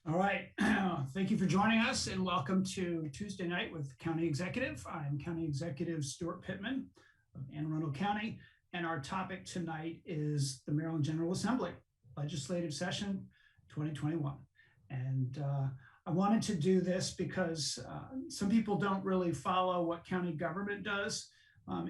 All right. Thank you for joining us and welcome to Tuesday Night with County Executive. I'm County Executive Stuart Pittman of Anne Arundel County, and our topic tonight is the Maryland General Assembly Legislative Session 2021. And I wanted to do this because some people don't really follow what county government does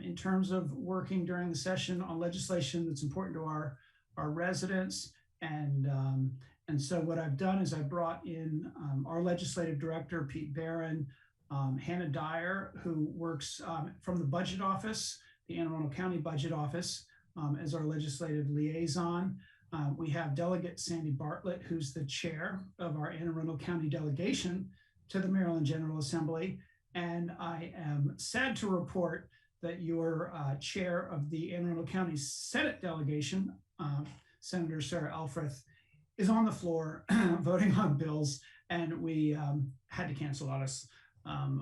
in terms of working during the session on legislation that's important to our residents. And so what I've done is I brought in our legislative director, Pete Barron, Hannah Dyer, who works from the budget office, the Anne Arundel County Budget Office, as our legislative liaison. We have Delegate Sandy Bartlett, who's the chair of our Anne Arundel County Delegation to the Maryland General Assembly. And I am sad to report that your chair of the Anne Arundel County Senate Delegation, Senator Sarah Elfreth, is on the floor voting on bills, and we had to cancel on us.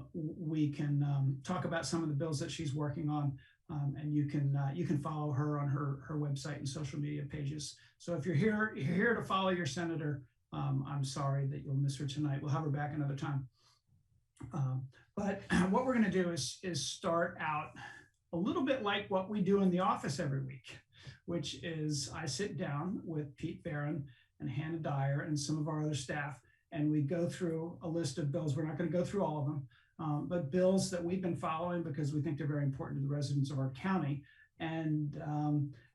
We can talk about some of the bills that she's working on, and you can follow her on her website and social media pages. So if you're here to follow your senator, I'm sorry that you'll miss her tonight. We'll have her back another time. But what we're going to do is start out a little bit like what we do in the office every week, which is I sit down with Pete Barron and Hannah Dyer and some of our other staff, and we go through a list of bills. We're not going to go through all of them, but bills that we've been following because we think they're very important to the residents of our county. And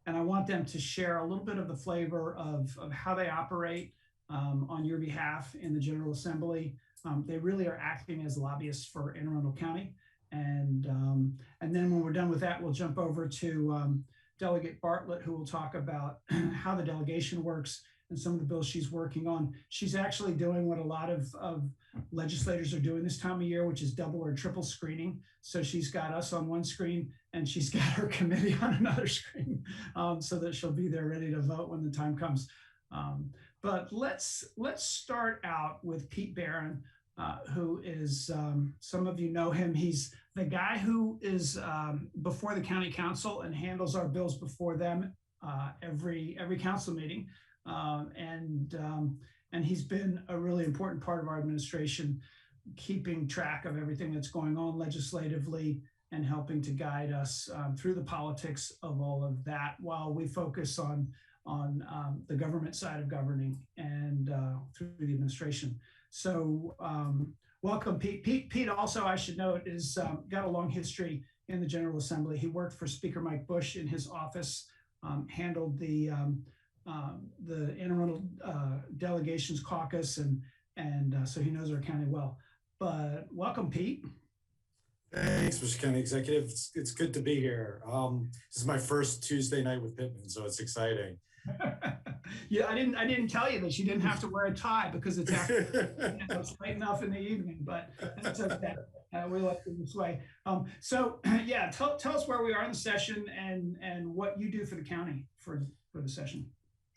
I want them to share a little bit of the flavor of how they operate on your behalf in the General Assembly. They really are acting as lobbyists for Anne Arundel County. And then when we're done with that, we'll jump over to Delegate Bartlett, who will talk about how the delegation works and some of the bills she's working on. She's actually doing what a lot of legislators are doing this time of year, which is double or triple screening. So she's got us on one screen and she's got her committee on another screen, so that she'll be there ready to vote when the time comes. But let's start out with Pete Barron, who is, some of you know him. He's the guy who is before the county council and handles our bills before them every council meeting. And he's been a really important part of our administration, keeping track of everything that's going on legislatively and helping to guide us through the politics of all of that while we focus on the government side of governing and through the administration. So welcome, Pete. Pete also, I should note, is got a long history in the General Assembly. He worked for Speaker Mike Bush in his office, handled the Anne Arundel Delegations Caucus, and so he knows our county well. But welcome, Pete. Thanks, Mr. County Executive. It's good to be here. This is my first Tuesday night with Pittman, so it's exciting. Yeah, I didn't tell you that you didn't have to wear a tie because it's actually it's late enough in the evening, but that's okay. We like it this way. So yeah, tell us where we are in the session and what you do for the county for the session.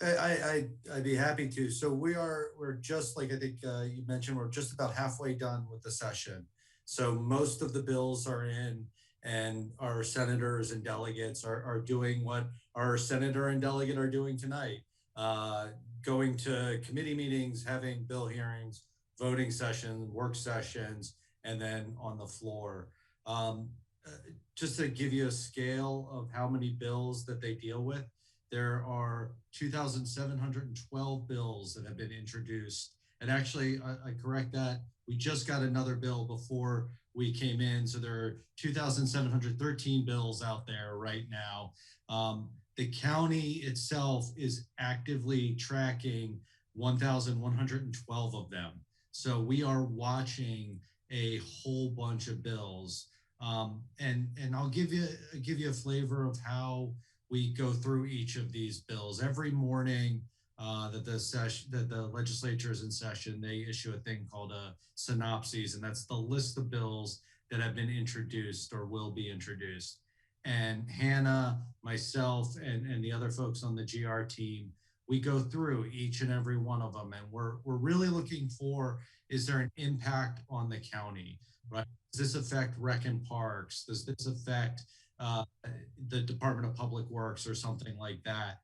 I'd be happy to. So we're just like I think you mentioned, we're just about halfway done with the session. So most of the bills are in, and our senators and delegates are doing what our senator and delegate are doing tonight, going to committee meetings, having bill hearings, voting sessions, work sessions, and then on the floor. Just to give you a scale of how many bills that they deal with, there are 2,712 bills that have been introduced. And actually, I correct that. We just got another bill before we came in. So there are 2,713 bills out there right now. The county itself is actively tracking 1,112 of them. So we are watching a whole bunch of bills. And I'll give you a flavor of how we go through each of these bills. Every morning that the legislature is in session, they issue a thing called a synopsis, and that's the list of bills that have been introduced or will be introduced. And Hannah, myself, and the other folks on the GR team, we go through each and every one of them, and we're really looking for, is there an impact on the county, right? Does this affect rec and parks? Does this affect the Department of Public Works or something like that?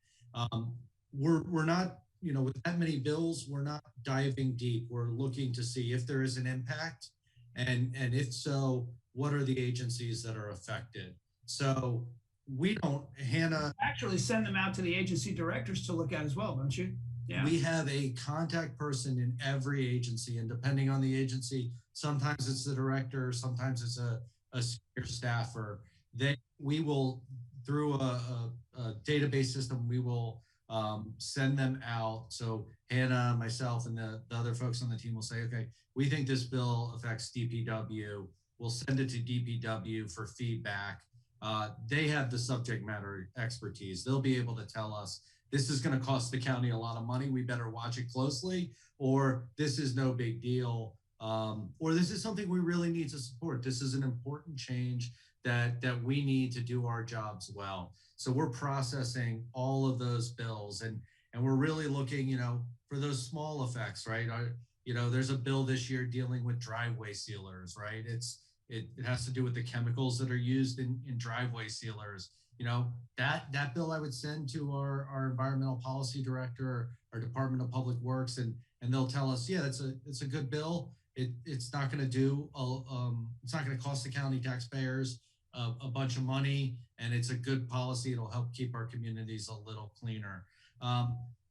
We're not with that many bills, we're not diving deep. We're looking to see if there is an impact, and if so, what are the agencies that are affected. So we don't, Hannah, Actually send them out to the agency directors to look at as well, don't you? Yeah. we have a contact person in every agency, and depending on the agency, sometimes it's the director, sometimes it's a senior staffer. We will, through a database system, we will send them out. So Hannah, myself, and the other folks on the team will say, okay, we think this bill affects DPW. We'll send it to DPW for feedback. They have the subject matter expertise. They'll be able to tell us this is going to cost the county a lot of money. We better watch it closely, or this is no big deal, or this is something we really need to support. This is an important change that we need to do our jobs well. So we're processing all of those bills, and we're really looking, for those small effects, right? There's a bill this year dealing with driveway sealers, right? It has to do with the chemicals that are used in driveway sealers. That bill I would send to our environmental policy director, our Department of Public Works, and they'll tell us, yeah, it's a good bill. It's not going to do it's not going to cost the county taxpayers a bunch of money, and it's a good policy. It'll help keep our communities a little cleaner.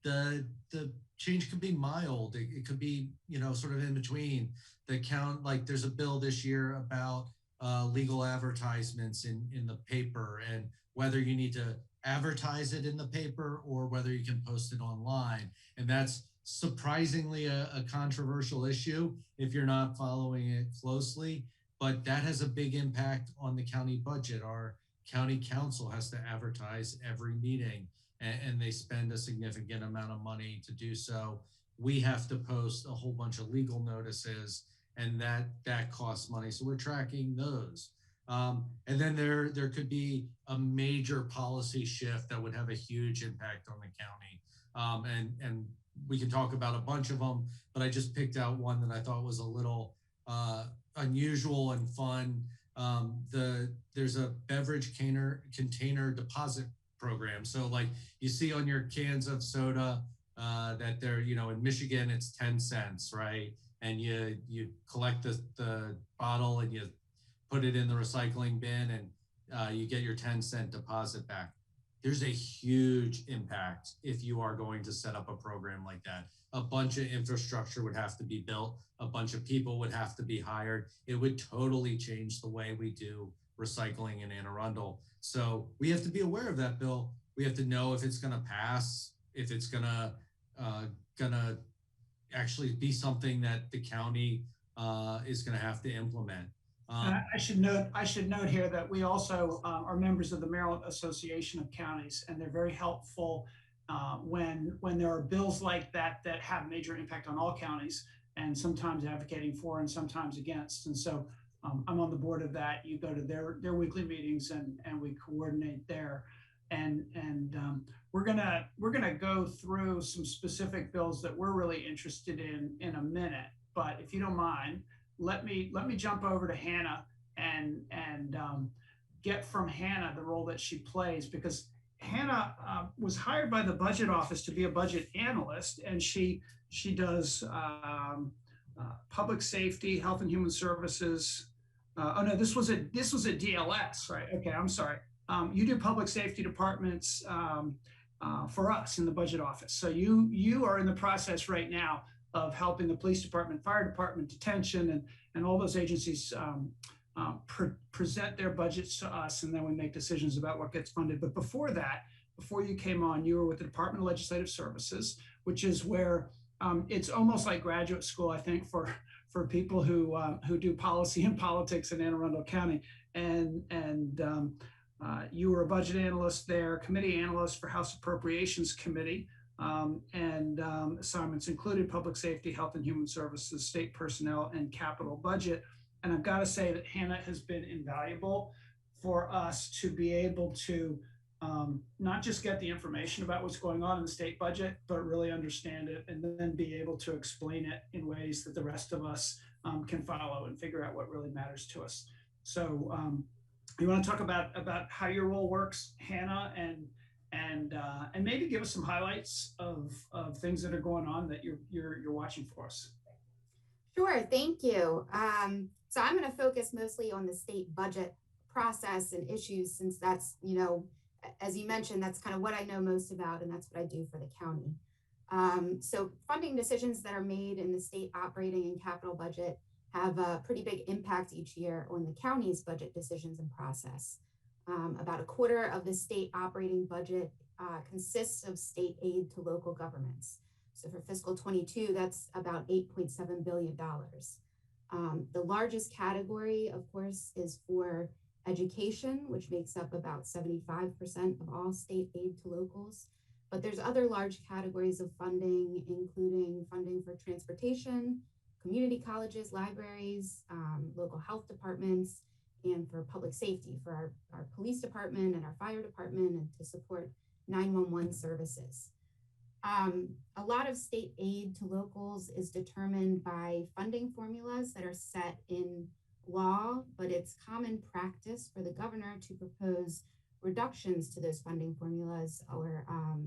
The change could be mild. It could be sort of in between. Like there's a bill this year about legal advertisements in the paper, and whether you need to advertise it in the paper or whether you can post it online. And that's surprisingly a controversial issue if you're not following it closely, but that has a big impact on the county budget. Our county council has to advertise every meeting, and they spend a significant amount of money to do so. We have to post a whole bunch of legal notices, and that costs money. So we're tracking those. And then there could be a major policy shift that would have a huge impact on the county. And we can talk about a bunch of them, but I just picked out one that I thought was a little unusual and fun. There's a beverage container deposit program. So like you see on your cans of soda that they're, in Michigan, it's 10 cents, right? And you collect the bottle and you put it in the recycling bin, and you get your 10-cent deposit back. There's a huge impact if you are going to set up a program like that. A bunch of infrastructure would have to be built. A bunch of people would have to be hired. It would totally change the way we do recycling in Anne Arundel. So we have to be aware of that bill. We have to know if it's going to pass, if it's going to actually be something that the county is going to have to implement. I should note here that we also are members of the Maryland Association of Counties, and they're very helpful when there are bills like that have major impact on all counties, and sometimes advocating for and sometimes against. And so I'm on the board of that. You go to their weekly meetings, and we coordinate there. And we're gonna go through some specific bills that we're really interested in a minute. But if you don't mind, let me jump over to Hannah and get from Hannah the role that she plays, because Hannah was hired by the budget office to be a budget analyst, and she does public safety, health and human services. Oh no, this was a DLS, right? Okay, I'm sorry. You do public safety departments for us in the budget office. So you are in the process right now of helping the police department, fire department, detention, and all those agencies present their budgets to us, and then we make decisions about what gets funded. But before that, before you came on, you were with the Department of Legislative Services, which is where it's almost like graduate school, I think, for people who do policy and politics in Anne Arundel County. And you were a budget analyst there, committee analyst for House Appropriations Committee. Assignments included public safety, health and human services, state personnel, and capital budget. And I've got to say that Hannah has been invaluable for us to be able to not just get the information about what's going on in the state budget, but really understand it and then be able to explain it in ways that the rest of us can follow and figure out what really matters to us. So you want to talk about how your role works, Hannah, and maybe give us some highlights of things that are going on that you're watching for us. Sure, thank you. So I'm going to focus mostly on the state budget process and issues, since that's, as you mentioned, that's kind of what I know most about, and that's what I do for the county. So funding decisions that are made in the state operating and capital budget have a pretty big impact each year on the county's budget decisions and process. About a quarter of the state operating budget consists of state aid to local governments. So for fiscal 22, that's about $8.7 billion. The largest category, of course, is for education, which makes up about 75% of all state aid to locals. But there's other large categories of funding, including funding for transportation, community colleges, libraries, local health departments, and for public safety, for our police department and our fire department, and to support 911 services. A lot of state aid to locals is determined by funding formulas that are set in law, but it's common practice for the governor to propose reductions to those funding formulas or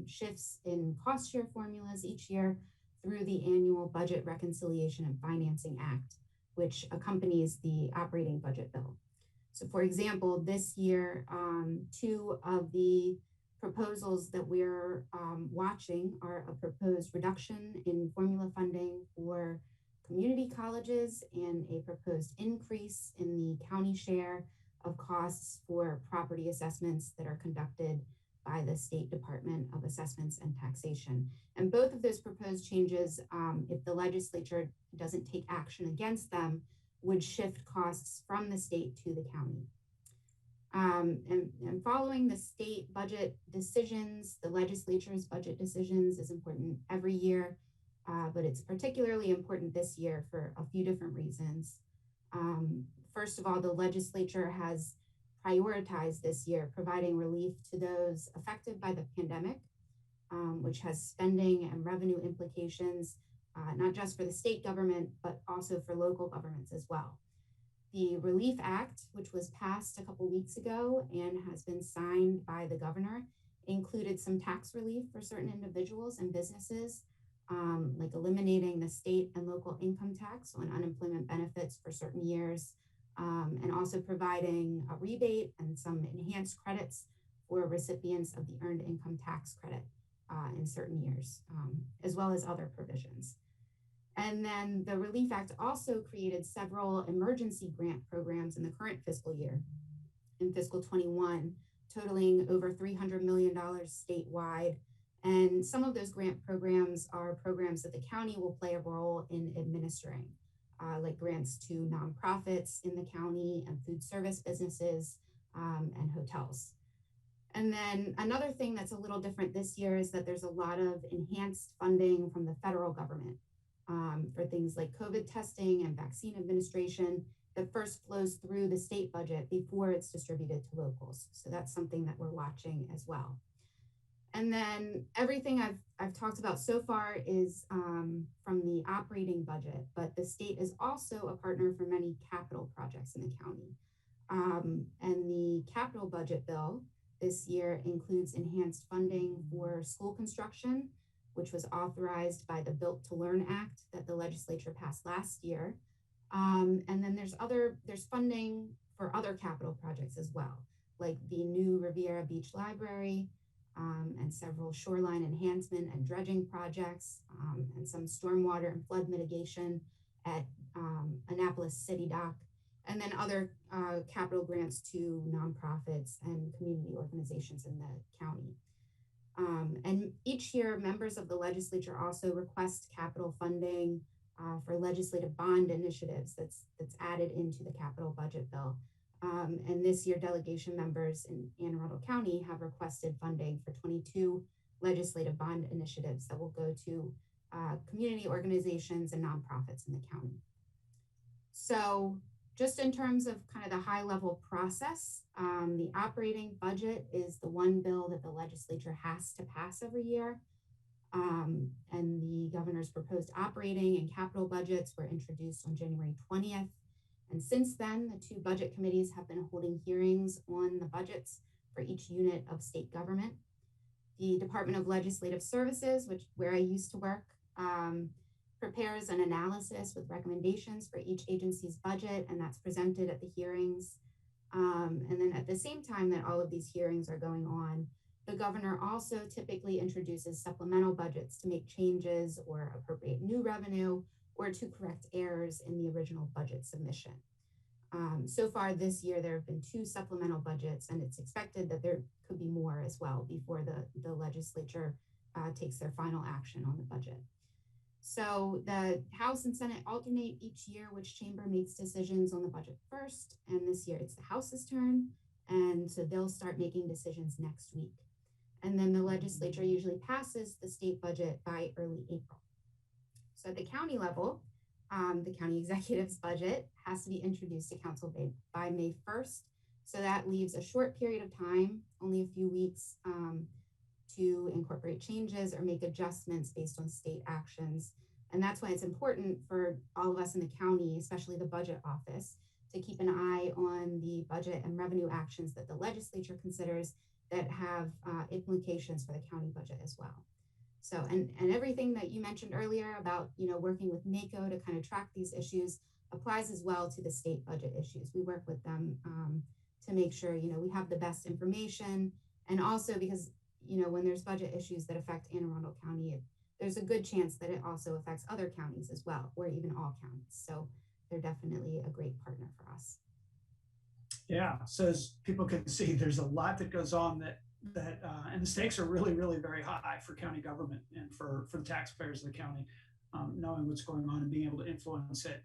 shifts in cost share formulas each year through the annual Budget Reconciliation and Financing Act, which accompanies the operating budget bill. So for example, this year, two of the proposals that we're watching are a proposed reduction in formula funding for community colleges and a proposed increase in the county share of costs for property assessments that are conducted by the State Department of Assessments and Taxation. And both of those proposed changes, if the legislature doesn't take action against them, would shift costs from the state to the county. And following the state budget decisions, the legislature's budget decisions is important every year, but it's particularly important this year for a few different reasons. First of all, the legislature has prioritized this year providing relief to those affected by the pandemic, which has spending and revenue implications, not just for the state government, but also for local governments as well. The Relief Act, which was passed a couple weeks ago and has been signed by the governor, included some tax relief for certain individuals and businesses, like eliminating the state and local income tax on unemployment benefits for certain years, and also providing a rebate and some enhanced credits for recipients of the Earned Income Tax Credit in certain years, as well as other provisions. And then the Relief Act also created several emergency grant programs in the current fiscal year, in fiscal 21, totaling over $300 million statewide. And some of those grant programs are programs that the county will play a role in administering, like grants to nonprofits in the county and food service businesses and hotels. And then another thing that's a little different this year is that there's a lot of enhanced funding from the federal government for things like COVID testing and vaccine administration that first flows through the state budget before it's distributed to locals. So that's something that we're watching as well. And then everything I've talked about so far is from the operating budget, but the state is also a partner for many capital projects in the county. And the capital budget bill this year includes enhanced funding for school construction, which was authorized by the Built to Learn Act that the legislature passed last year. And then there's funding for other capital projects as well, like the new Riviera Beach Library, and several shoreline enhancement and dredging projects, and some stormwater and flood mitigation at Annapolis City Dock, and then other capital grants to nonprofits and community organizations in the county. And each year, members of the legislature also request capital funding for legislative bond initiatives that's added into the capital budget bill. And this year, delegation members in Anne Arundel County have requested funding for 22 legislative bond initiatives that will go to community organizations and nonprofits in the county. So just in terms of kind of the high level process, the operating budget is the one bill that the legislature has to pass every year. And the governor's proposed operating and capital budgets were introduced on January 20th. And since then, the two budget committees have been holding hearings on the budgets for each unit of state government. The Department of Legislative Services, where I used to work, prepares an analysis with recommendations for each agency's budget, and that's presented at the hearings. And then at the same time that all of these hearings are going on, the governor also typically introduces supplemental budgets to make changes or appropriate new revenue or to correct errors in the original budget submission. So far this year, there have been 2 supplemental budgets, and it's expected that there could be more as well before the legislature takes their final action on the budget. So the House and Senate alternate each year which chamber makes decisions on the budget first, and this year it's the House's turn, and so they'll start making decisions next week. And then the legislature usually passes the state budget by early April. So at the county level, the county executive's budget has to be introduced to council by May 1st. So that leaves a short period of time, only a few weeks, to incorporate changes or make adjustments based on state actions. And that's why it's important for all of us in the county, especially the budget office, to keep an eye on the budget and revenue actions that the legislature considers that have implications for the county budget as well. So, and everything that you mentioned earlier about, working with NACO to kind of track these issues applies as well to the state budget issues. We work with them to make sure, we have the best information. And also because, when there's budget issues that affect Anne Arundel County, there's a good chance that it also affects other counties as well, or even all counties. So they're definitely a great partner for us. Yeah, so as people can see, there's a lot that goes on and the stakes are really, really very high for county government and for the taxpayers of the county, knowing what's going on and being able to influence it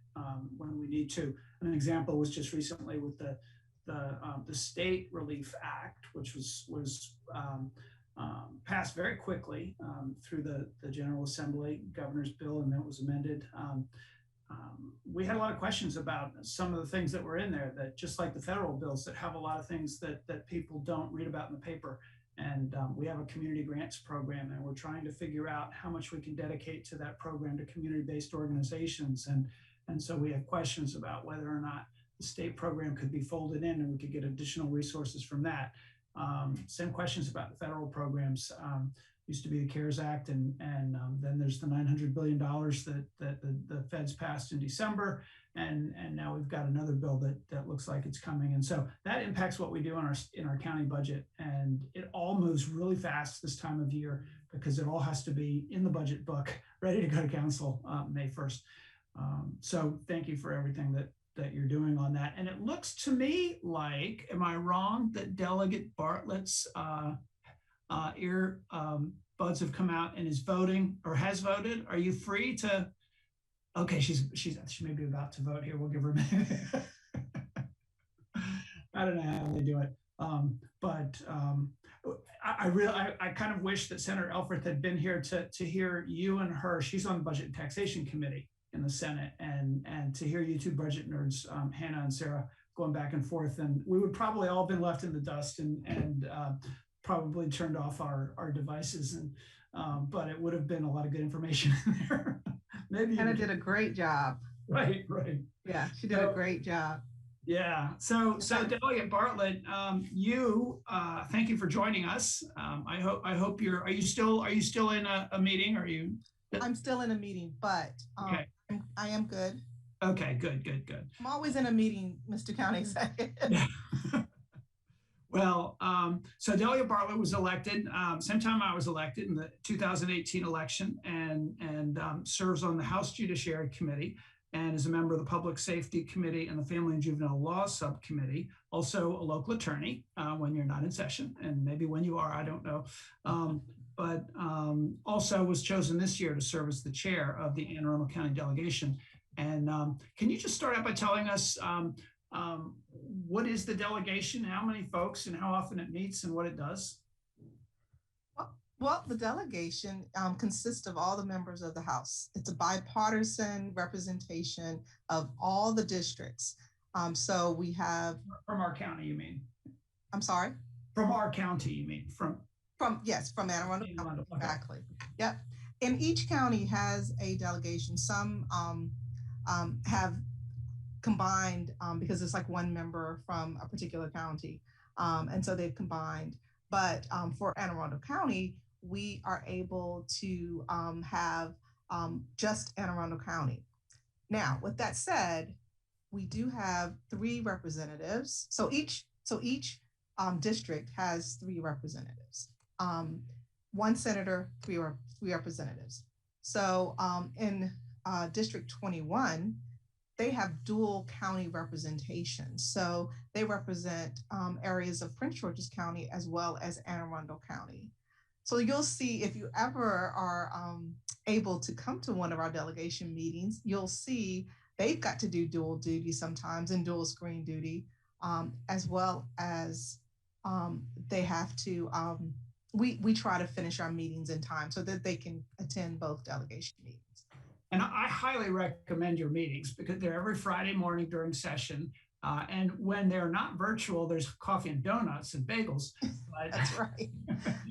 when we need to. An example was just recently with the State Relief Act, which was passed very quickly through the General Assembly, Governor's Bill, and then it was amended. We had a lot of questions about some of the things that were in there, that just like the federal bills that have a lot of things that people don't read about in the paper. And we have a community grants program, and we're trying to figure out how much we can dedicate to that program to community-based organizations. And so we have questions about whether or not the state program could be folded in and we could get additional resources from that. Same questions about the federal programs. Used to be the CARES Act, and then there's the $900 billion that the feds passed in December, and now we've got another bill that looks like it's coming, and so that impacts what we do in our county budget, and it all moves really fast this time of year because it all has to be in the budget book, ready to go to council May 1st. So thank you for everything that you're doing on that, and it looks to me like, am I wrong, that Delegate Bartlett's earbuds have come out and is voting or has voted? Are you free to? Okay, she may be about to vote here. We'll give her a minute. I don't know how they do it, but I kind of wish that Senator Elfreth had been here to hear you and her. She's on the Budget and Taxation Committee in the Senate, and to hear you two budget nerds, Hannah and Sarah, going back and forth, and we would probably all been left in the dust and probably turned off our devices, and but it would have been a lot of good information in there. Maybe Hannah did a great job. Right. Yeah, she did a great job. Yeah. So Delegate Bartlett, you thank you for joining us. I hope are you still in a meeting? Are you? I'm still in a meeting, but okay. I am good. Okay, good. I'm always in a meeting, Mr. County Executive. Well, so Delegate Bartlett was elected, same time I was elected in the 2018 election, and serves on the House Judiciary Committee and is a member of the Public Safety Committee and the Family and Juvenile Law Subcommittee, also a local attorney when you're not in session, and maybe when you are, I don't know. But also was chosen this year to serve as the chair of the Anne Arundel County Delegation. And can you just start out by telling us what is the delegation, how many folks, and how often it meets, and what it does? Well, the delegation consists of all the members of the House. It's a bipartisan representation of all the districts. So we have... From our county, you mean? I'm sorry? From our county, you mean? Yes, from Anne Arundel County, okay. Exactly. Yep. And each county has a delegation. Some have combined because it's like one member from a particular county. And so they've combined. But for Anne Arundel County, we are able to have just Anne Arundel County. Now, with that said, we do have 3 representatives. So each district has 3 representatives. 1 senator, 3 representatives. So in District 21, they have dual county representation. So they represent areas of Prince George's County as well as Anne Arundel County. So you'll see, if you ever are able to come to one of our delegation meetings, you'll see they've got to do dual duty sometimes and dual screen duty, as well as they have to, we try to finish our meetings in time so that they can attend both delegation meetings. And I highly recommend your meetings because they're every Friday morning during session. And when they're not virtual, there's coffee and donuts and bagels. But that's right.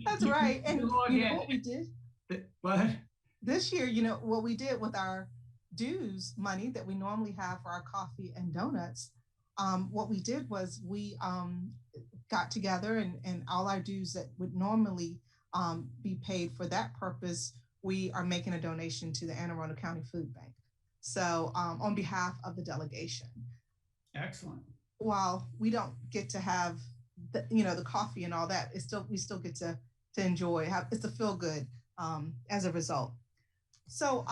That's right. And you know what we did? What? This year, you know, what we did with our dues money that we normally have for our coffee and donuts, what we did was we got together and all our dues that would normally be paid for that purpose, we are making a donation to the Anne Arundel County Food Bank. So on behalf of the delegation. Excellent. While we don't get to have the, you know, the coffee and all that, we still get to enjoy, it's a feel good as a result. So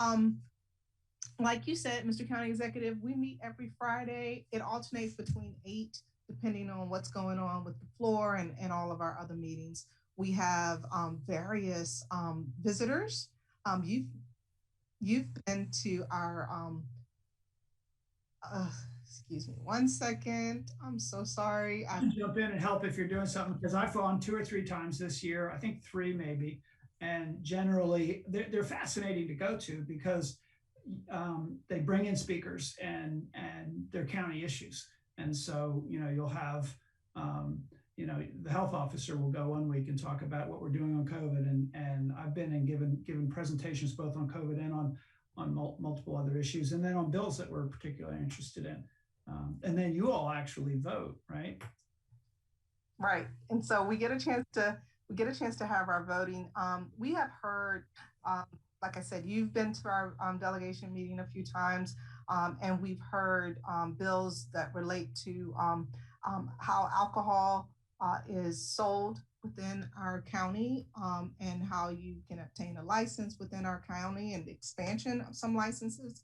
like you said, Mr. County Executive, we meet every Friday. It alternates between 8, depending on what's going on with the floor and all of our other meetings. We have various visitors. You've been to our, excuse me, 1 second. I'm so sorry. I can jump in and help if you're doing something, because I've gone 2 or 3 times this year, I think 3 maybe. And generally they're fascinating to go to because they bring in speakers and their county issues. And so, you know, you'll have, you know, the health officer will go 1 week and talk about what we're doing on COVID. And I've been and given presentations both on COVID and on multiple other issues, and then on bills that we're particularly interested in. And then you all actually vote, right? Right. And so we get a chance to have our voting. We have heard, like I said, you've been to our delegation meeting a few times, and we've heard bills that relate to how alcohol is sold within our county, and how you can obtain a license within our county and the expansion of some licenses.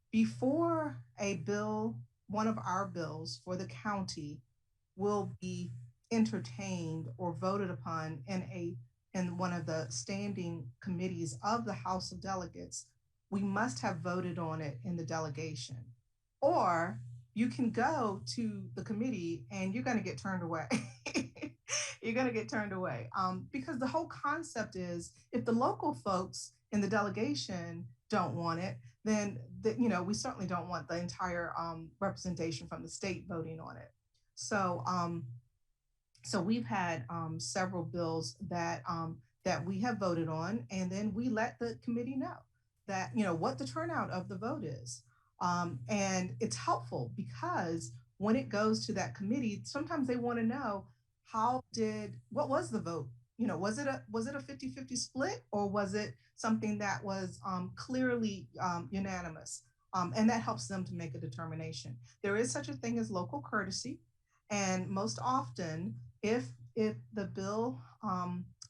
Before a bill, one of our bills for the county will be entertained or voted upon in one of the standing committees of the House of Delegates, we must have voted on it in the delegation. Or you can go to the committee and you're going to get turned away. You're going to get turned away because the whole concept is if the local folks in the delegation don't want it, then you know, we certainly don't want the entire representation from the state voting on it. So so we've had several bills that we have voted on, and then we let the committee know that, you know, what the turnout of the vote is. And it's helpful because when it goes to that committee, sometimes they want to know what was the vote? You know, was it a 50-50 split, or was it something that was clearly unanimous? And that helps them to make a determination. There is such a thing as local courtesy. And most often, if the bill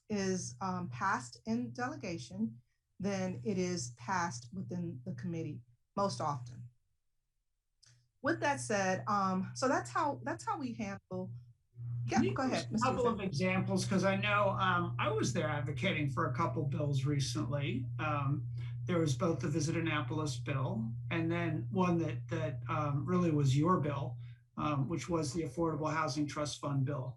is passed in delegation, then it is passed within the committee most often. With that said, so that's how we handle. Yeah, go ahead. A couple of examples, because I know I was there advocating for a couple bills recently. There was both the Visit Annapolis bill and then one that really was your bill, which was the Affordable Housing Trust Fund bill.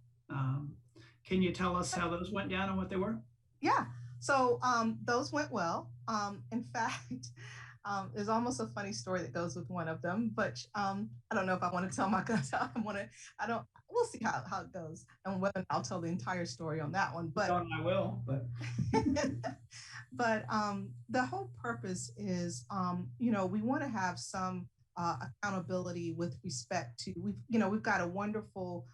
Can you tell us how those went down and what they were? Yeah, so those went well. In fact, there's almost a funny story that goes with one of them, but I don't know if I want to tell my guys. We'll see how it goes and whether I'll tell the entire story on that one. But I will, but but the whole purpose is, you know, we want to have some accountability with respect to we've got a wonderful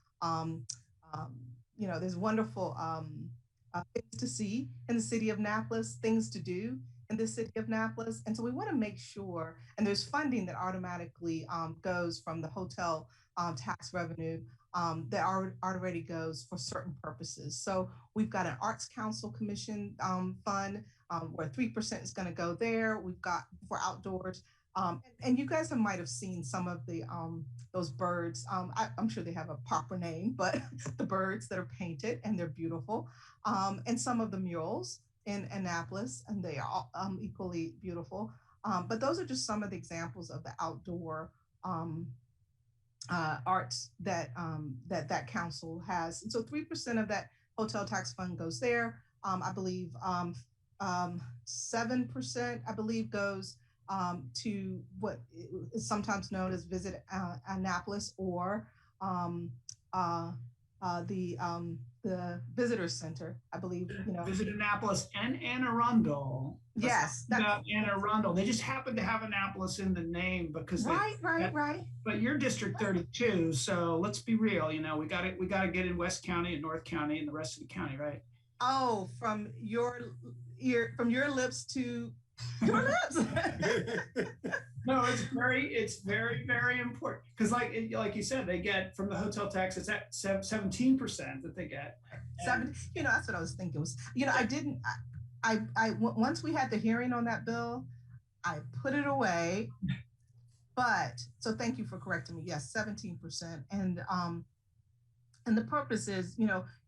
there's wonderful things to see in the city of Annapolis, things to do in the city of Annapolis. And so we want to make sure, and there's funding that automatically goes from the hotel tax revenue that already goes for certain purposes. So we've got an Arts Council Commission fund where 3% is going to go there. We've got for outdoors. And you guys might have seen some of the those birds. I'm sure they have a proper name, but the birds that are painted and they're beautiful. And some of the murals in Annapolis, and they are all, equally beautiful. But those are just some of the examples of the outdoor arts that that council has. And so 3% of that hotel tax fund goes there. I believe 7%, I believe, goes to what is sometimes known as Visit Annapolis, or the Visitor Center, I believe. Visit Annapolis and Anne Arundel. Yes, about Anne Arundel. They just happen to have Annapolis in the name because right. But you're District 32, so let's be real. We got to get in West County and North County and the rest of the county, right? Oh, from your lips to your lips. No, it's very, very important because, like you said, they get from the hotel tax. It's at 17% that they get. That's what I was thinking. Once we had the hearing on that bill, I put it away. But so thank you for correcting me. Yes, 17%, and the purpose is,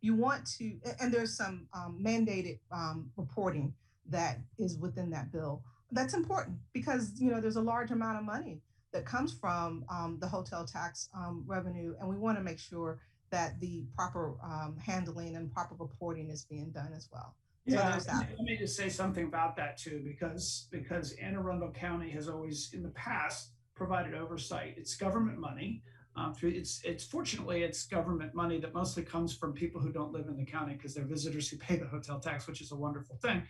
you want to, and there's some mandated reporting that is within that bill. That's important because, there's a large amount of money that comes from the hotel tax revenue, and we want to make sure that the proper handling and proper reporting is being done as well. Yeah, so let me just say something about that too, because Anne Arundel County has always in the past provided oversight. It's government money. Fortunately it's government money that mostly comes from people who don't live in the county because they're visitors who pay the hotel tax, which is a wonderful thing.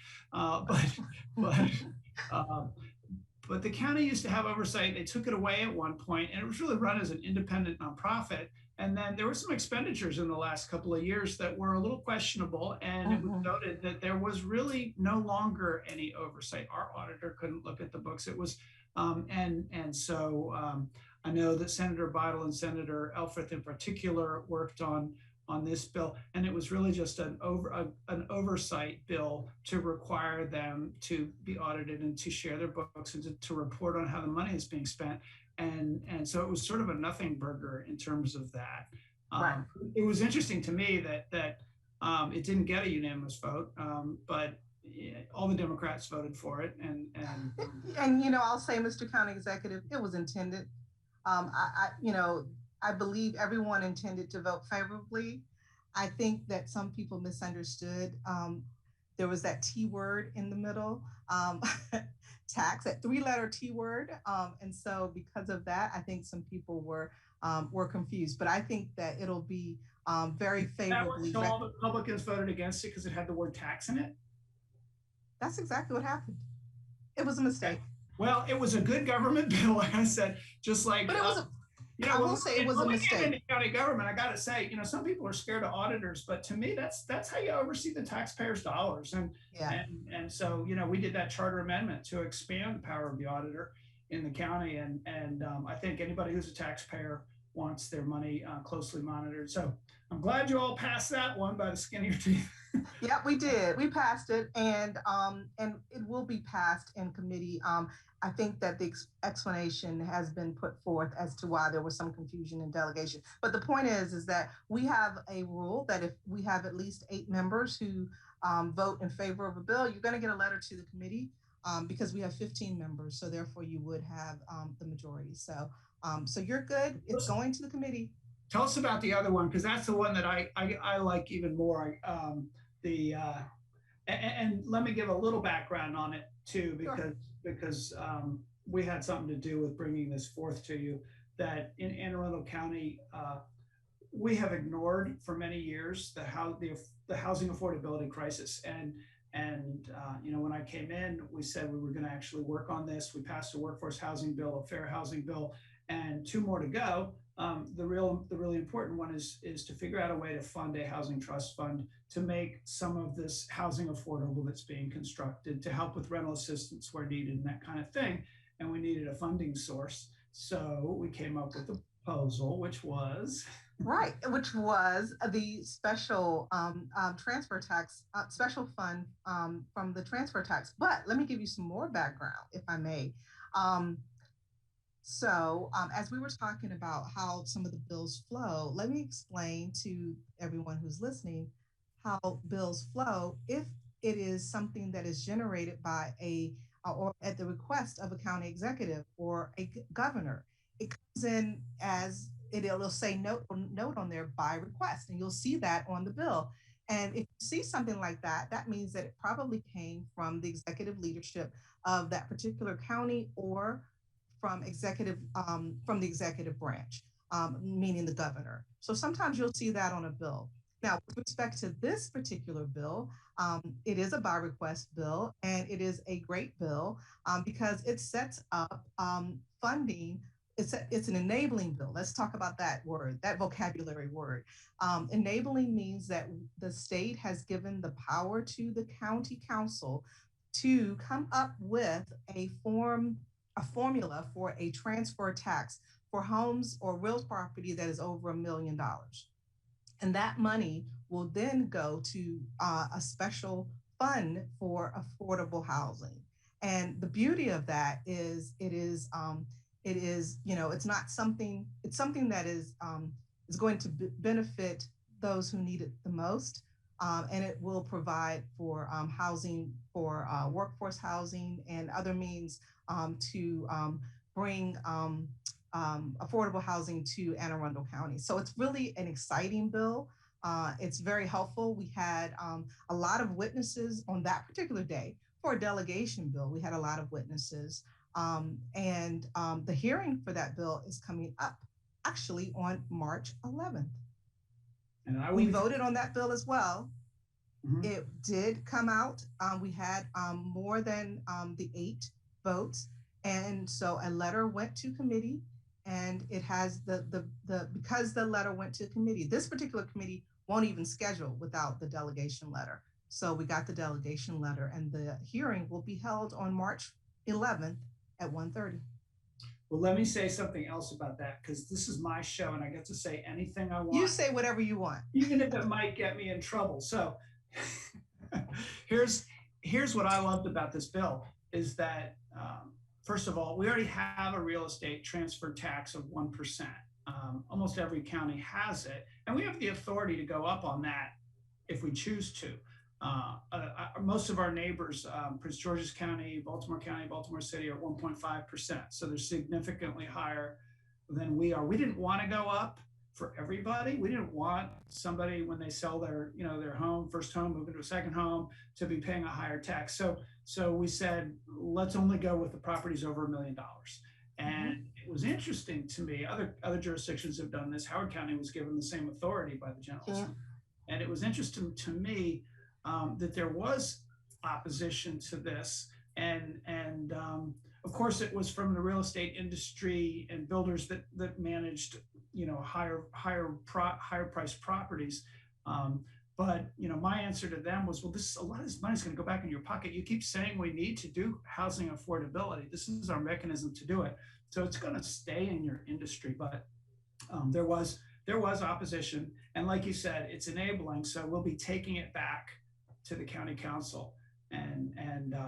But the county used to have oversight. They took it away at one point, and it was really run as an independent nonprofit. And then there were some expenditures in the last couple of years that were a little questionable, and it was noted that there was really no longer any oversight. Our auditor couldn't look at the books. It was, so I know that Senator Bidle and Senator Elfreth in particular worked on this bill, and it was really just an oversight bill to require them to be audited and to share their books and to report on how the money is being spent. And so it was sort of a nothing burger in terms of that. Right. It was interesting to me that it didn't get a unanimous vote, but all the Democrats voted for it. And I'll say, Mr. County Executive, it was intended. I believe everyone intended to vote favorably. I think that some people misunderstood. There was that T word in the middle, tax, that 3-letter T word. And so because of that, I think some people were confused, but I think that it'll be very favorably. So all the Republicans voted against it because it had the word tax in it? That's exactly what happened. It was a mistake. Well, it was a good government bill, like I said, just like. But it was I will say it was a mistake. In the county government, I got to say, some people are scared of auditors, but to me, that's how you oversee the taxpayers' dollars. And so, we did that charter amendment to expand the power of the auditor in the county. And I think anybody who's a taxpayer wants their money closely monitored. So I'm glad you all passed that one by the skin of your teeth. Yeah, we did. We passed it, and it will be passed in committee. I think that the explanation has been put forth as to why there was some confusion in delegation. But the point is that we have a rule that if we have at least 8 members who vote in favor of a bill, you're going to get a letter to the committee because we have 15 members. So therefore, you would have the majority. So you're good. It's going to the committee. Tell us about the other one, because that's the one that I like even more. And let me give a little background on it too, because we had something to do with bringing this forth to you. That in Anne Arundel County, we have ignored for many years the housing affordability crisis. And when I came in, we said we were going to actually work on this. We passed a workforce housing bill, a fair housing bill, and 2 more to go. the really important one is to figure out a way to fund a housing trust fund to make some of this housing affordable that's being constructed, to help with rental assistance where needed and that kind of thing. And we needed a funding source. So we came up with a proposal, which was right, which was the special transfer tax, special fund from the transfer tax. But let me give you some more background, if I may. As we were talking about how some of the bills flow, let me explain to everyone who's listening how bills flow if it is something that is generated by or at the request of a county executive or a governor. It comes in as it'll say note on there by request, and you'll see that on the bill. And if you see something like that, that means that it probably came from the executive leadership of that particular county or from the executive branch, meaning the governor. So sometimes you'll see that on a bill. Now, with respect to this particular bill, it is a by request bill, and it is a great bill because it sets up funding. It's an enabling bill. Let's talk about that word, that vocabulary word. Enabling means that the state has given the power to the county council to come up with a formula for a transfer tax for homes or real property that is over $1 million. And that money will then go to a special fund for affordable housing. And the beauty of that is it's not something, it's something that is going to benefit those who need it the most. And it will provide for housing, for workforce housing and other means to bring affordable housing to Anne Arundel County. So it's really an exciting bill. It's very helpful. We had a lot of witnesses on that particular day for a delegation bill. We had a lot of witnesses. And the hearing for that bill is coming up actually on March 11th. And we voted on that bill as well. Mm-hmm. It did come out. We had more than the 8 votes. And so a letter went to committee, and it has because the letter went to committee, this particular committee won't even schedule without the delegation letter. So we got the delegation letter, and the hearing will be held on March 11th at 1:30. Well, let me say something else about that, because this is my show and I get to say anything I want. You say whatever you want. Even if it might get me in trouble. So here's what I loved about this bill is that, first of all, we already have a real estate transfer tax of 1%. Almost every county has it. And we have the authority to go up on that if we choose to. Most of our neighbors, Prince George's County, Baltimore City are 1.5%. So they're significantly higher than we are. We didn't want to go up for everybody. We didn't want somebody when they sell their home, first home, move into a second home, to be paying a higher tax. So we said, let's only go with the properties over $1 million. And it was interesting to me, other jurisdictions have done this. Howard County was given the same authority by the General Assembly. And it was interesting to me that there was opposition to this. And of course, it was from the real estate industry and builders that managed, higher priced properties. But my answer to them was, well, a lot of this money is going to go back in your pocket. You keep saying we need to do housing affordability. This is our mechanism to do it. So it's going to stay in your industry. But there was opposition, and like you said, it's enabling. So we'll be taking it back to the county council and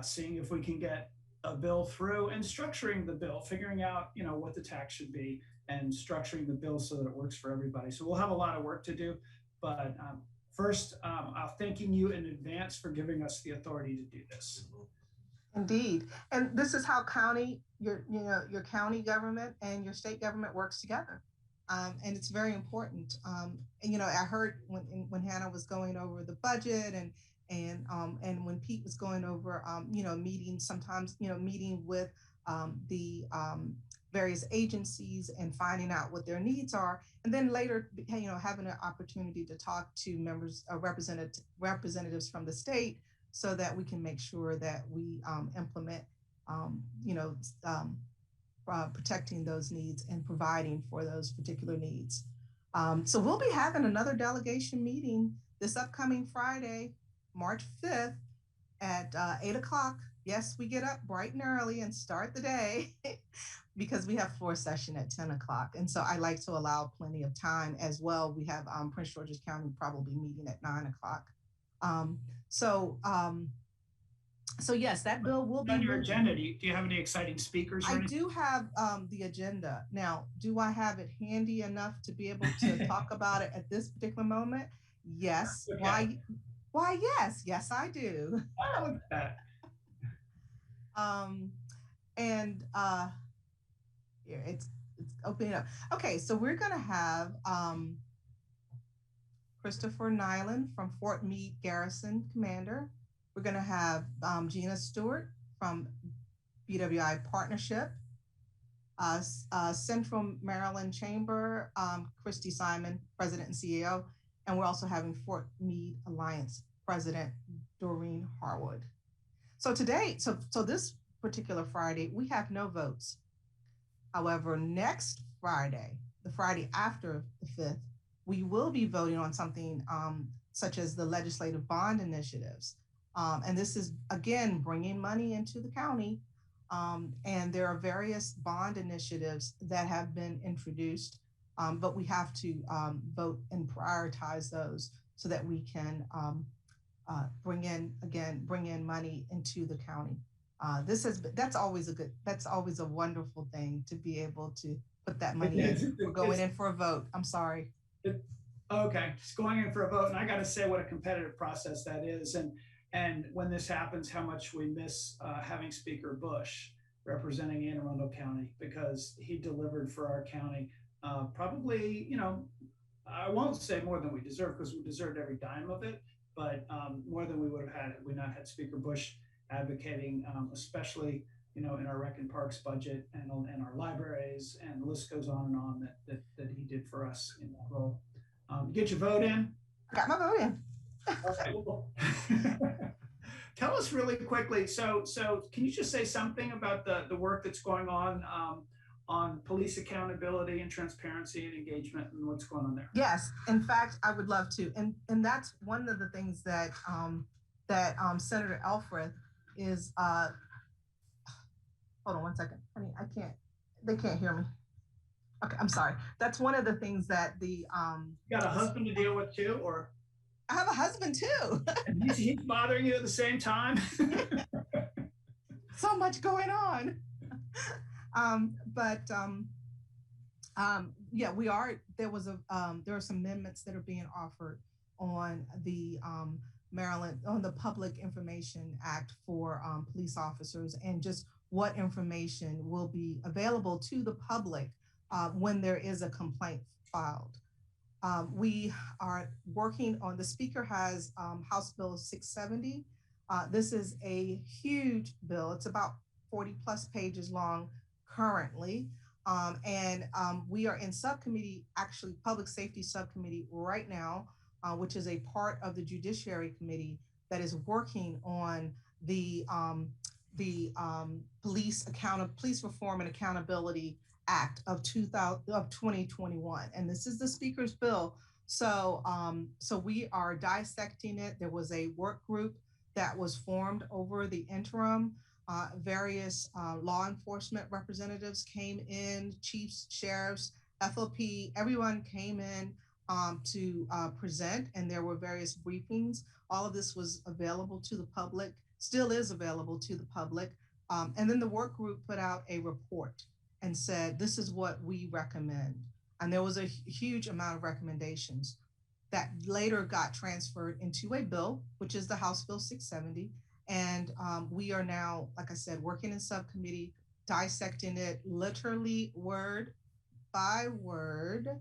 seeing if we can get a bill through and structuring the bill, figuring out what the tax should be and structuring the bill so that it works for everybody. So we'll have a lot of work to do, but first, thanking you in advance for giving us the authority to do this. Indeed, and this is how your county government and your state government works together, and it's very important. And I heard when Hannah was going over the budget and when Pete was going over meeting with the various agencies and finding out what their needs are, and then later having an opportunity to talk to representatives from the state so that we can make sure that we implement protecting those needs and providing for those particular needs. So we'll be having another delegation meeting this upcoming Friday, March 5th at 8 o'clock. Yes, we get up bright and early and start the day because we have floor session at 10 o'clock. And so I like to allow plenty of time as well. We have Prince George's County probably meeting at 9 o'clock. So yes, that bill will be on your agenda. Do you have any exciting speakers? I do have the agenda. Now, do I have it handy enough to be able to talk about it at this particular moment? Yes. Okay. Why, yes, I do. I like that. Here, it's opening up. Okay, so we're gonna have Christopher Nyland from Fort Meade Garrison, Commander. We're gonna have Gina Stewart from BWI Partnership, Central Maryland Chamber, Christy Simon, President and CEO, and we're also having Fort Meade Alliance President Doreen Harwood. So today, so this particular Friday, we have no votes. However, next Friday, the Friday after the 5th, we will be voting on something such as the legislative bond initiatives. And this is, again, bringing money into the county. And there are various bond initiatives that have been introduced, but we have to vote and prioritize those so that we can bring in money into the county. That's always a wonderful thing to be able to put that money in. We're going in for a vote. I'm sorry. Okay, just going in for a vote. And I got to say what a competitive process that is. And when this happens, how much we miss having Speaker Bush representing Anne Arundel County, because he delivered for our county probably, I won't say more than we deserve, because we deserved every dime of it, but more than we would have had we not had Speaker Bush advocating, especially in our Rec and Parks budget and our libraries, and the list goes on that he did for us in that role. You get your vote in? I got my vote in. Okay. Tell us really quickly. So can you just say something about the work that's going on police accountability and transparency and engagement and what's going on there? Yes, in fact, I would love to. And that's one of the things that Senator Elfreth is. Hold on one second, honey. They can't hear me. Okay, I'm sorry. That's one of the things that the. You got a husband to deal with too, or? I have a husband too. He's bothering you at the same time. So much going on. Yeah, we are. There are some amendments that are being offered on the Maryland, on the Public Information Act for police officers, and just what information will be available to the public when there is a complaint filed. We are working on, the speaker has House Bill 670. This is a huge bill. It's about 40 plus pages long currently. We are in subcommittee, actually Public Safety Subcommittee right now, which is a part of the Judiciary Committee that is working on the Police Reform and Accountability Act of 2021, and this is the Speaker's bill. So we are dissecting it. There was a work group that was formed over the interim. Various law enforcement representatives came in, chiefs, sheriffs, FOP, everyone came in to present, and there were various briefings. All of this was available to the public, still is available to the public. And then the work group put out a report and said, this is what we recommend. And there was a huge amount of recommendations that later got transferred into a bill, which is the House Bill 670. And we are now, like I said, working in subcommittee, dissecting it literally word by word,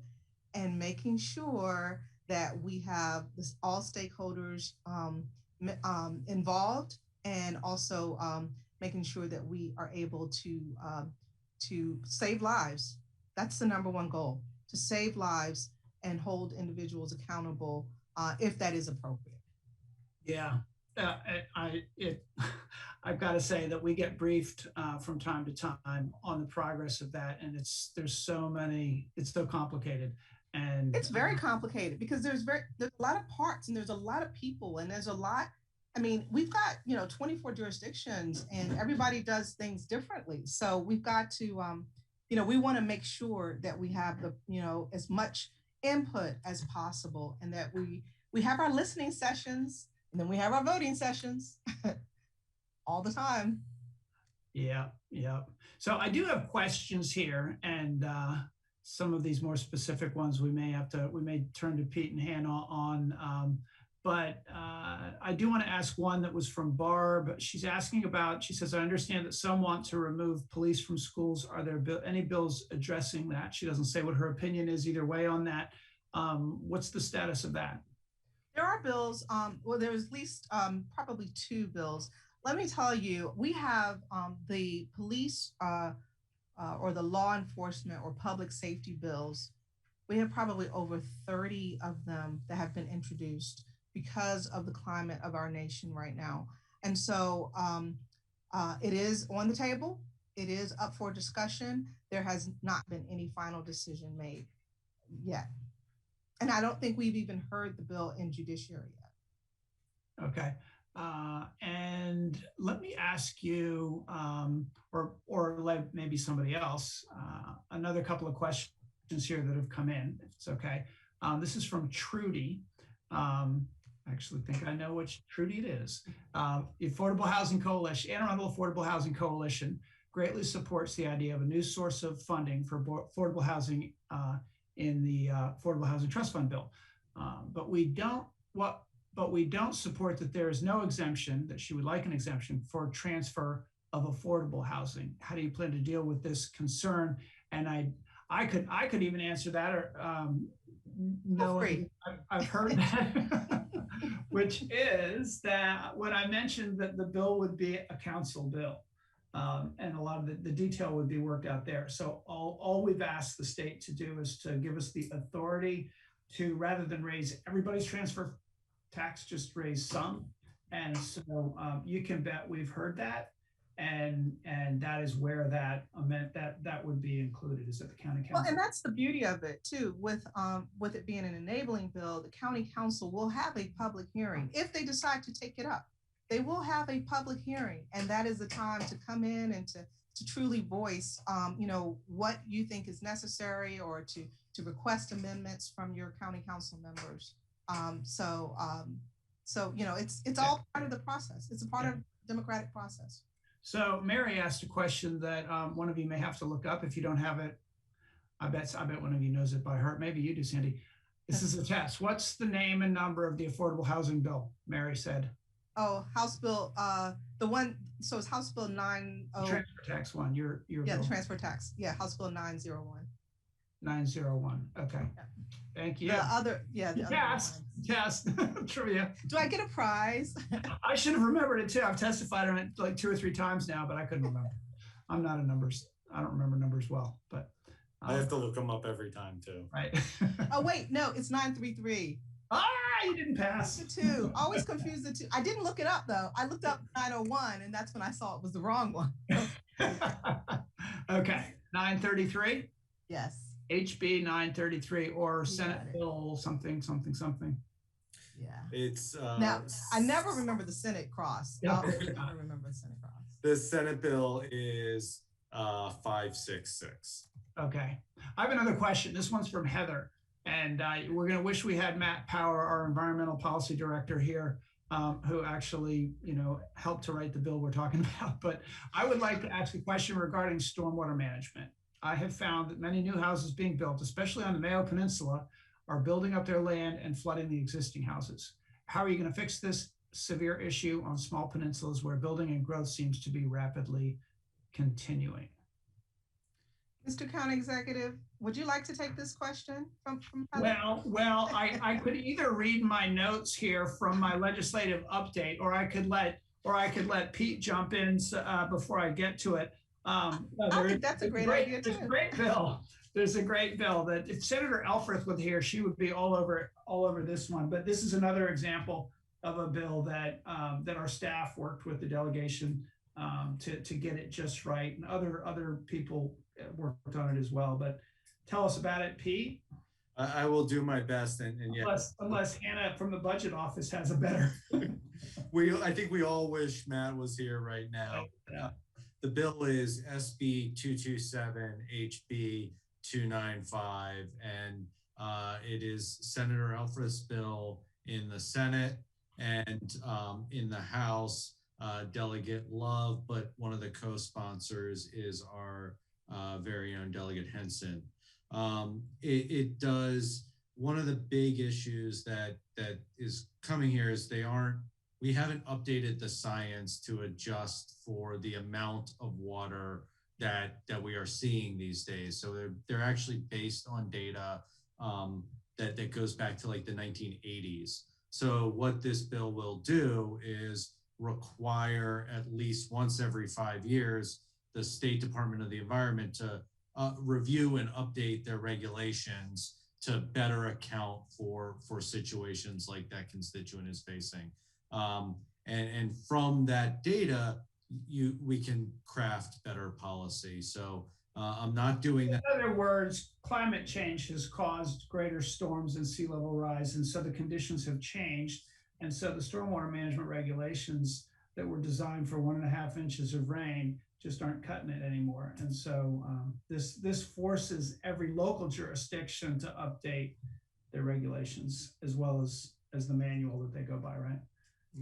and making sure that we have all stakeholders involved, and also making sure that we are able to save lives. That's the number one goal, to save lives and hold individuals accountable if that is appropriate. Yeah, I've got to say that we get briefed from time to time on the progress of that, and there's so many, it's so complicated, and It's very complicated because there's a lot of parts and there's a lot of people and there's a lot. I mean, we've got 24 jurisdictions and everybody does things differently. So we've got to we want to make sure that we have the as much input as possible and that we have our listening sessions and then we have our voting sessions all the time. Yeah. So I do have questions here, and some of these more specific ones we may turn to Pete and Hannah on. But I do want to ask one that was from Barb. She's asking about, she says, I understand that some want to remove police from schools. Are there any bills addressing that? She doesn't say what her opinion is either way on that. What's the status of that? There are bills. Well, there's at least probably 2 bills. Let me tell you, we have the police or the law enforcement or public safety bills. We have probably over 30 of them that have been introduced because of the climate of our nation right now. And so it is on the table. It is up for discussion. There has not been any final decision made yet. And I don't think we've even heard the bill in judiciary yet. Okay. And let me ask you, or let maybe somebody else, another couple of questions here that have come in, if it's okay. This is from Trudy. I actually think I know which Trudy it is. Affordable Housing Coalition, Anne Arundel Affordable Housing Coalition greatly supports the idea of a new source of funding for affordable housing in the Affordable Housing Trust Fund bill. But we don't support that there is no exemption, that she would like an exemption for transfer of affordable housing. How do you plan to deal with this concern? And I could even answer that, or knowing I've heard that, which is that when I mentioned that the bill would be a council bill, and a lot of the detail would be worked out there. So all we've asked the state to do is to give us the authority to, rather than raise everybody's transfer tax, just raise some. And so you can bet we've heard that, and that is where that meant that would be included, is at the county council. Well, and that's the beauty of it too. With it being an enabling bill, the county council will have a public hearing if they decide to take it up. They will have a public hearing, and that is the time to come in and to truly voice, what you think is necessary, or to request amendments from your county council members. So it's all part of the process. It's a part of the democratic process. So Mary asked a question that one of you may have to look up if you don't have it. I bet one of you knows it by heart. Maybe you do, Sandy. This is a test. What's the name and number of the affordable housing bill? Mary said. Oh, House Bill, the one, so it's House Bill 90. Transfer tax one, your yeah, bill. The transfer tax. Yeah, House Bill 901. 901. Okay. Yeah. Thank you. The other Test. Trivia. Do I get a prize? I should have remembered it too. I've testified on it like 2 or 3 times now, but I couldn't remember. I'm not a numbers. I don't remember numbers well, but I have to look them up every time too. Right. Oh wait, no, it's 933. You didn't pass. The 2. Always confuse the 2. I didn't look it up though. I looked up 901, and that's when I saw it was the wrong one. Okay, 933. Yes. HB 933, or Senate Bill something. Yeah. It's now I never remember the Senate cross. Yeah. I never remember the Senate cross. The Senate bill is 566. Okay. I have another question. This one's from Heather, and we're going to wish we had Matt Power, our environmental policy director, here, who actually, helped to write the bill we're talking about. But I would like to ask a question regarding stormwater management. I have found that many new houses being built, especially on the Mayo Peninsula, are building up their land and flooding the existing houses. How are you going to fix this severe issue on small peninsulas where building and growth seems to be rapidly continuing? Mr. County Executive, would you like to take this question from Well, I could either read my notes here from my legislative update, or I could let Pete jump in before I get to it. I think that's a great idea too. There's a great bill that if Senator Elfreth were here, she would be all over this one. But this is another example of a bill that that our staff worked with the delegation to get it just right, and other people worked on it as well. But tell us about it, Pete. I will do my best, and yeah, Unless Hannah from the budget office has a better. I think we all wish Matt was here right now. Yeah. The bill is SB 227 HB 295, and it is Senator Alfred's bill in the Senate, and in the House, Delegate Love, but one of the co-sponsors is our very own Delegate Henson. It does, one of the big issues that is coming here is we haven't updated the science to adjust for the amount of water that we are seeing these days. So they're actually based on data that goes back to like the 1980s. So what this bill will do is require at least once every 5 years the State Department of the Environment to review and update their regulations to better account for situations like that constituent is facing. And from that data, we can craft better policy. So I'm not doing that. In other words, climate change has caused greater storms and sea level rise, and so the conditions have changed. And so the stormwater management regulations that were designed for 1.5 inches of rain just aren't cutting it anymore. And so this forces every local jurisdiction to update their regulations as well as the manual that they go by, right?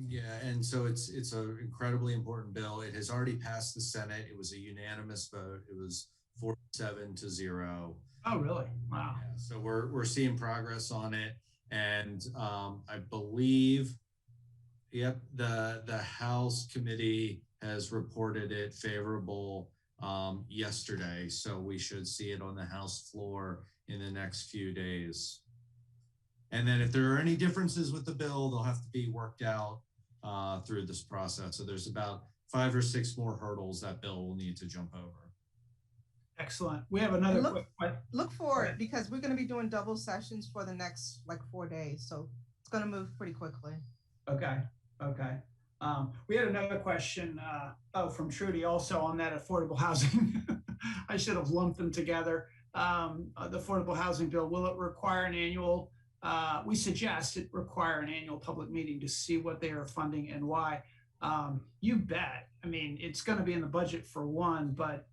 Yeah, and so it's an incredibly important bill. It has already passed the Senate. It was a unanimous vote. It was 47-0. Oh, really? Wow. Yeah, so we're seeing progress on it, and I believe, yep, the House committee has reported it favorable yesterday. So we should see it on the House floor in the next few days. And then if there are any differences with the bill, they'll have to be worked out through this process. So there's about 5 or 6 more hurdles that bill will need to jump over. Excellent. We have another look for it, because we're going to be doing double sessions for the next like 4 days. So it's going to move pretty quickly. Okay. We had another question from Trudy also on that affordable housing. I should have lumped them together. The affordable housing bill, will it require an annual, we suggest it require an annual public meeting to see what they are funding and why. You bet. I mean, it's going to be in the budget for one, but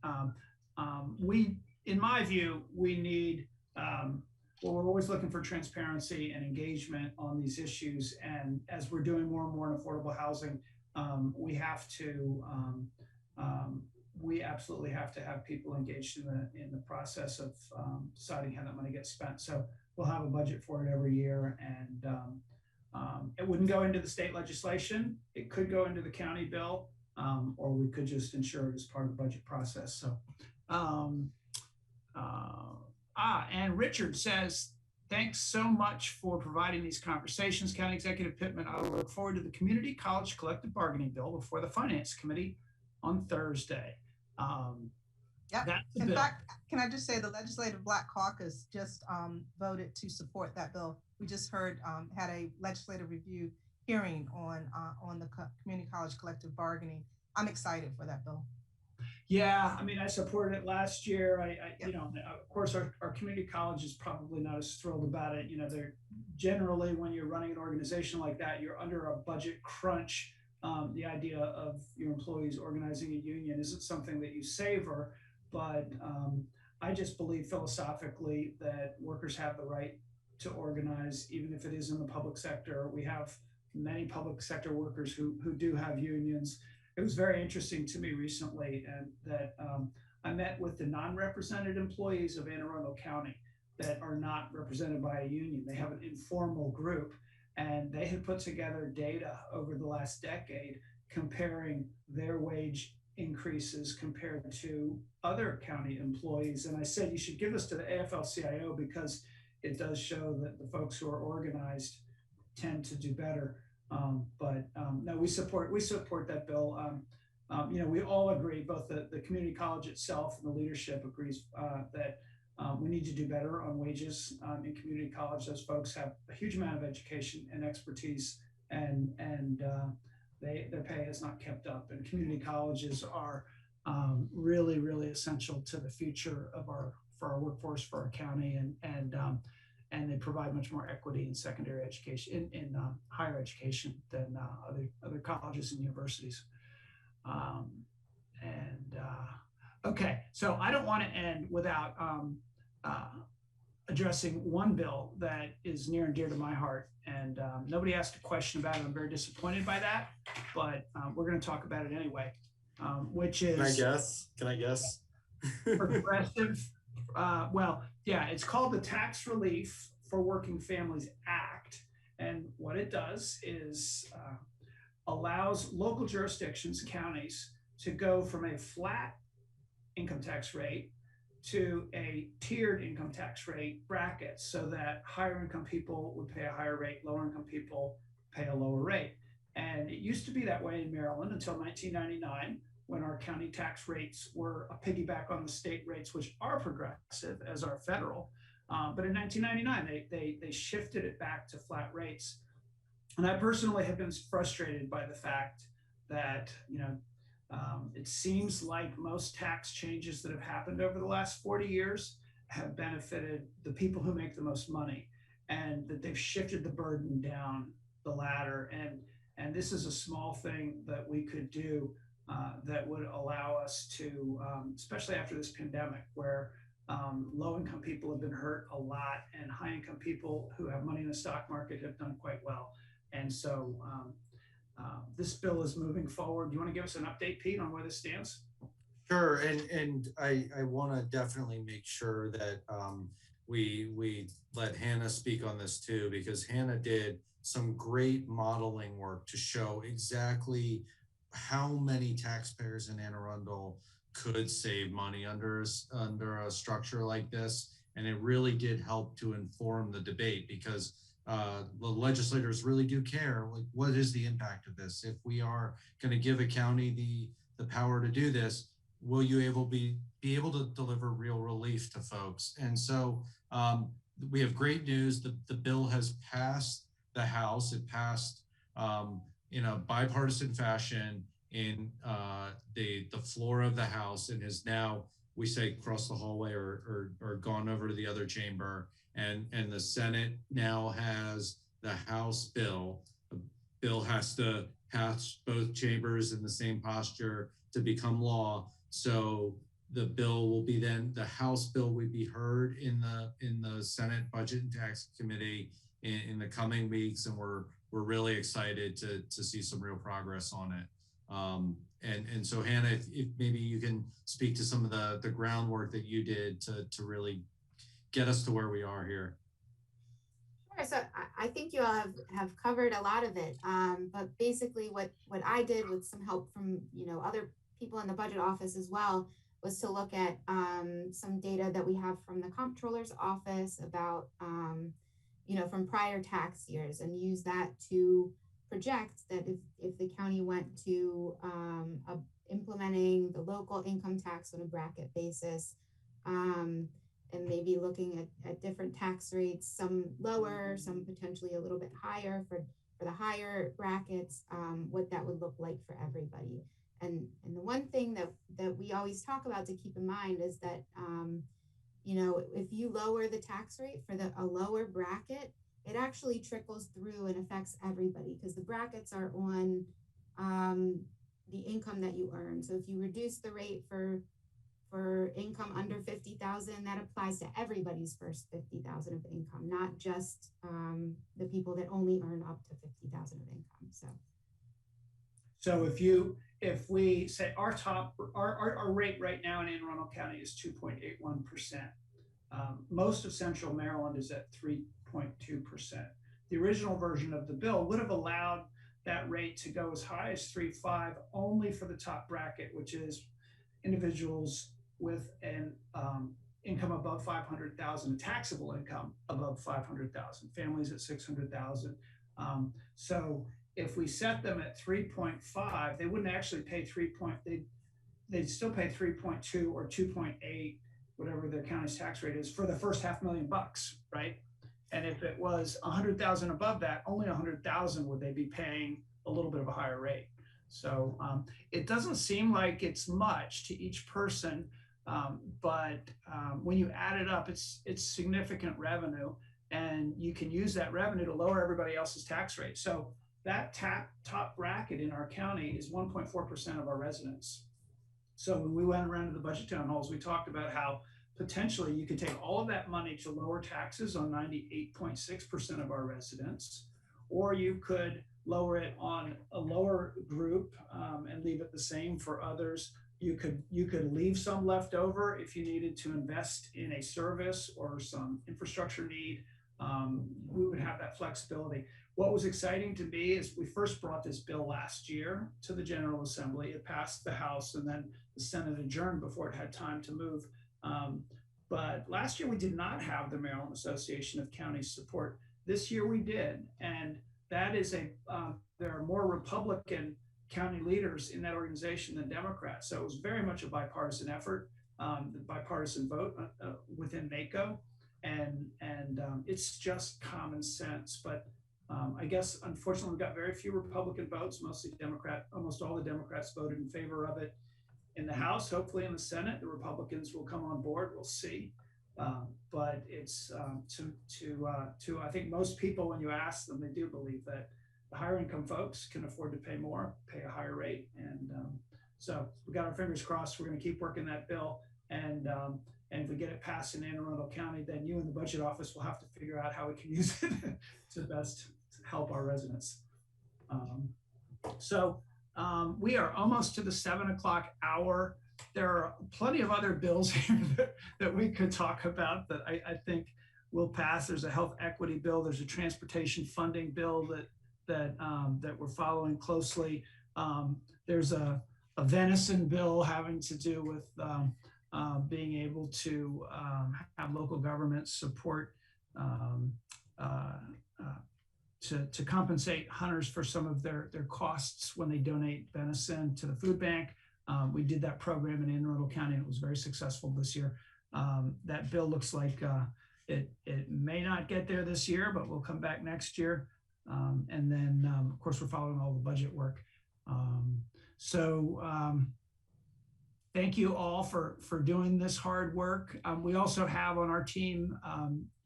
in my view, we need, we're always looking for transparency and engagement on these issues. And as we're doing more and more in affordable housing, we absolutely have to have people engaged in the process of deciding how that money gets spent. So we'll have a budget for it every year, and it wouldn't go into the state legislation. It could go into the county bill, or we could just ensure it as part of the budget process. So, and Richard says, thanks so much for providing these conversations, County Executive Pittman. I look forward to the Community College Collective Bargaining Bill before the Finance Committee on Thursday. Yeah. In fact, can I just say the Legislative Black Caucus just voted to support that bill. We just heard had a legislative review hearing on the Community College Collective Bargaining. I'm excited for that bill. Yeah, I mean, I supported it last year. You know, of course, our community college is probably not as thrilled about it. You know, they're generally, when you're running an organization like that, you're under a budget crunch. The idea of your employees organizing a union isn't something that you savor, but I just believe philosophically that workers have the right to organize, even if it is in the public sector. We have many public sector workers who do have unions. It was very interesting to me recently, and that I met with the non-represented employees of Anne Arundel County that are not represented by a union. They have an informal group, and they had put together data over the last decade comparing their wage increases compared to other county employees. And I said, you should give this to the AFL-CIO because it does show that the folks who are organized tend to do better. No, we support that bill. You know, we all agree, both the community college itself and the leadership agrees that we need to do better on wages in community college. Those folks have a huge amount of education and expertise, and their pay has not kept up. And community colleges are really, really essential to the future of for our workforce, for our county, and they provide much more equity in secondary education, in higher education than other colleges and universities. Okay, so I don't want to end without addressing one bill that is near and dear to my heart. And nobody asked a question about it. I'm very disappointed by that, but we're going to talk about it anyway, which is— Can I guess? progressive. Well, yeah, it's called the Tax Relief for Working Families Act. And what it does is allows local jurisdictions, counties, to go from a flat income tax rate to a tiered income tax rate bracket, so that higher income people would pay a higher rate, lower income people pay a lower rate. And it used to be that way in Maryland until 1999, when our county tax rates were a piggyback on the state rates, which are progressive as our federal. But in 1999, they shifted it back to flat rates. And I personally have been frustrated by the fact that, it seems like most tax changes that have happened over the last 40 years have benefited the people who make the most money, and that they've shifted the burden down the ladder. And this is a small thing that we could do that would allow us to, especially after this pandemic, where low-income people have been hurt a lot, and high-income people who have money in the stock market have done quite well. And so this bill is moving forward. Do you want to give us an update, Pete, on where this stands? Sure, and I want to definitely make sure that we let Hannah speak on this too, because Hannah did some great modeling work to show exactly how many taxpayers in Anne Arundel could save money under a structure like this. And it really did help to inform the debate, because the legislators really do care, like, what is the impact of this? If we are going to give a county the power to do this, will you be able to deliver real relief to folks? And so we have great news. The bill has passed the House. It passed in a bipartisan fashion in the floor of the House, and is now, we say, crossed the hallway or gone over to the other chamber. And the Senate now has the House bill. The bill has to pass both chambers in the same posture to become law. So the bill will be the House bill would be heard in the Senate Budget and Tax Committee in the coming weeks, and we're really excited to see some real progress on it. And so Hannah, if maybe you can speak to some of the groundwork that you did to really get us to where we are here. Sure. So I think you all have covered a lot of it. But basically what I did, with some help from, other people in the budget office as well, was to look at some data that we have from the comptroller's office about, from prior tax years, and use that to project that if the county went to implementing the local income tax on a bracket basis, and maybe looking at different tax rates, some lower, some potentially a little bit higher for the higher brackets, what that would look like for everybody. And the one thing that we always talk about to keep in mind is that, if you lower the tax rate for a lower bracket, it actually trickles through and affects everybody, because the brackets are on the income that you earn. So if you reduce the rate for income under 50,000, that applies to everybody's first 50,000 of income, not just the people that only earn up to 50,000 of income. So if we say our rate right now in Anne Arundel County is 2.81%. Most of Central Maryland is at 3.2%. The original version of the bill would have allowed that rate to go as high as 3.5 only for the top bracket, which is individuals with an income above 500,000, taxable income above 500,000, families at 600,000. So if we set them at 3.5, they wouldn't actually pay they'd still pay 3.2 or 2.8, whatever their county's tax rate is, for the first $500,000, right? And if it was 100,000 above that, only 100,000 would they be paying a little bit of a higher rate. So it doesn't seem like it's much to each person, but when you add it up, it's significant revenue, and you can use that revenue to lower everybody else's tax rate. So that top bracket in our county is 1.4% of our residents. So when we went around to the budget town halls, we talked about how potentially you could take all of that money to lower taxes on 98.6% of our residents, or you could lower it on a lower group and leave it the same for others. You could leave some left over if you needed to invest in a service or some infrastructure need. We would have that flexibility. What was exciting to me is we first brought this bill last year to the General Assembly. It passed the House, and then the Senate adjourned before it had time to move. But last year we did not have the Maryland Association of Counties support. This year we did, and that is there are more Republican county leaders in that organization than Democrats. So it was very much a bipartisan effort, the bipartisan vote within NACO, and it's just common sense. But I guess unfortunately we've got very few Republican votes, mostly Democrat. Almost all the Democrats voted in favor of it in the House. Hopefully in the Senate, the Republicans will come on board. We'll see. But it's to I think most people, when you ask them, they do believe that the higher income folks can afford to pay more, pay a higher rate. And so we got our fingers crossed. We're going to keep working that bill. And if we get it passed in Anne Arundel County, then you in the budget office will have to figure out how we can use it to best help our residents. We are almost to the 7 o'clock hour. There are plenty of other bills here that we could talk about that I think will pass. There's a health equity bill. There's a transportation funding bill that we're following closely. There's a Venison Bill having to do with being able to have local governments support to compensate hunters for some of their costs when they donate venison to the food bank. We did that program in Anne Arundel County, and it was very successful this year. That bill looks like it may not get there this year, but we'll come back next year. And then, of course, we're following all the budget work. Thank you all for doing this hard work. We also have on our team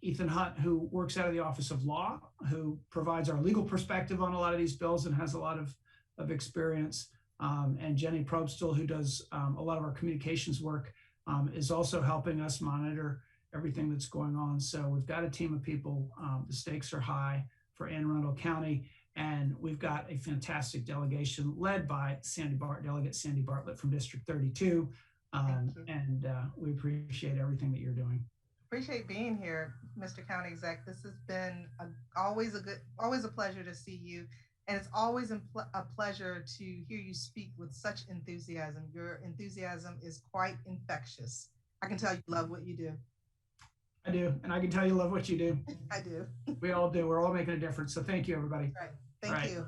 Ethan Hunt, who works out of the Office of Law, who provides our legal perspective on a lot of these bills and has a lot of experience. And Jenny Probstel, who does a lot of our communications work, is also helping us monitor everything that's going on. So we've got a team of people. The stakes are high for Anne Arundel County. And we've got a fantastic delegation led by Delegate Sandy Bartlett from District 32. And we appreciate everything that you're doing. Appreciate being here, Mr. County Exec. This has been always a pleasure to see you. And it's always a pleasure to hear you speak with such enthusiasm. Your enthusiasm is quite infectious. I can tell you love what you do. I do. And I can tell you love what you do. I do. We all do. We're all making a difference. So thank you, everybody. Right. Thank you.